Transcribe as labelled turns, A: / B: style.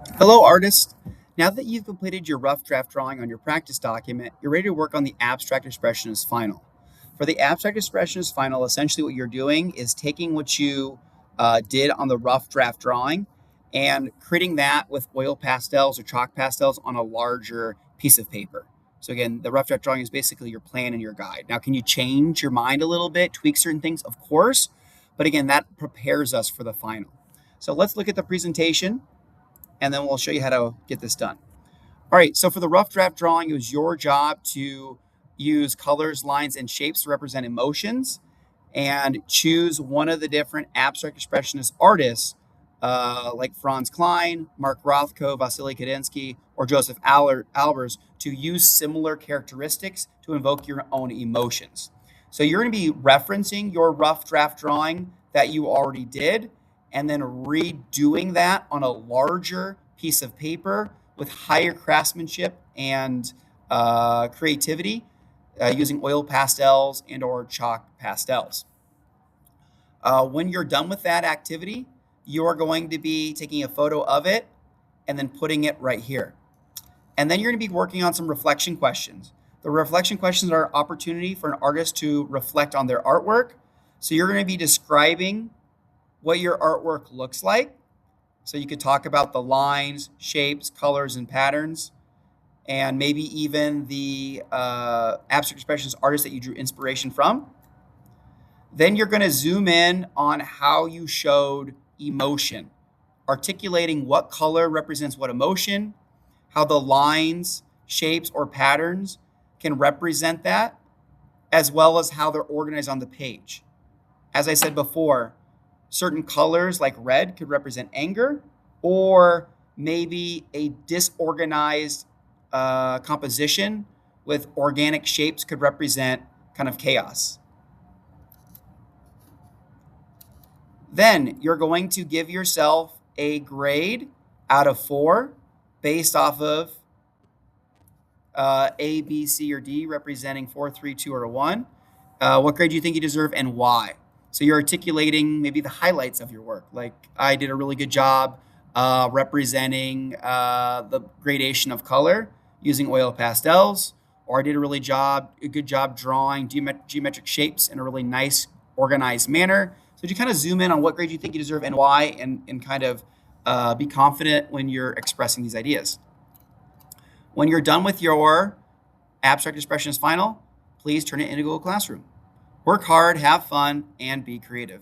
A: Hello, artist. Now that you've completed your rough draft drawing on your practice document, you're ready to work on the abstract expressionist final. For the abstract expressionist final, essentially what you're doing is taking what you did on the rough draft drawing and creating that with oil pastels or chalk pastels on a larger piece of paper. So again, the rough draft drawing is basically your plan and your guide. Now, can you change your mind a little bit, tweak certain things? Of course. But again, that prepares us for the final. So let's look at the presentation and then we'll show you how to get this done. All right, so for the rough draft drawing, it was your job to use colors, lines, and shapes to represent emotions and choose one of the different abstract expressionist artists like Franz Klein, Mark Rothko, Vasily Kandinsky, or Joseph Albers to use similar characteristics to invoke your own emotions. So you're going to be referencing your rough draft drawing that you already did and then redoing that on a larger piece of paper with higher craftsmanship and creativity using oil pastels and or chalk pastels. When you're done with that activity, you're going to be taking a photo of it and then putting it right here. And then you're going to be working on some reflection questions. The reflection questions are an opportunity for an artist to reflect on their artwork. So you're going to be describing what your artwork looks like. So you could talk about the lines, shapes, colors, and patterns, and maybe even the abstract expressionist artist that you drew inspiration from. Then you're going to zoom in on how you showed emotion, articulating what color represents what emotion, how the lines, shapes, or patterns can represent that, as well as how they're organized on the page. As I said before, certain colors like red could represent anger, or maybe a disorganized composition with organic shapes could represent kind of chaos. Then you're going to give yourself a grade out of 4 based off of A, B, C, or D, representing 4, 3, 2, or 1. What grade do you think you deserve and why? So you're articulating maybe the highlights of your work. Like, I did a really good job representing the gradation of color using oil pastels, or I did a good job drawing geometric shapes in a really nice, organized manner. So you kind of zoom in on what grade you think you deserve and why, and kind of be confident when you're expressing these ideas. When you're done with your abstract expressionist final, please turn it into Google Classroom. Work hard, have fun, and be creative.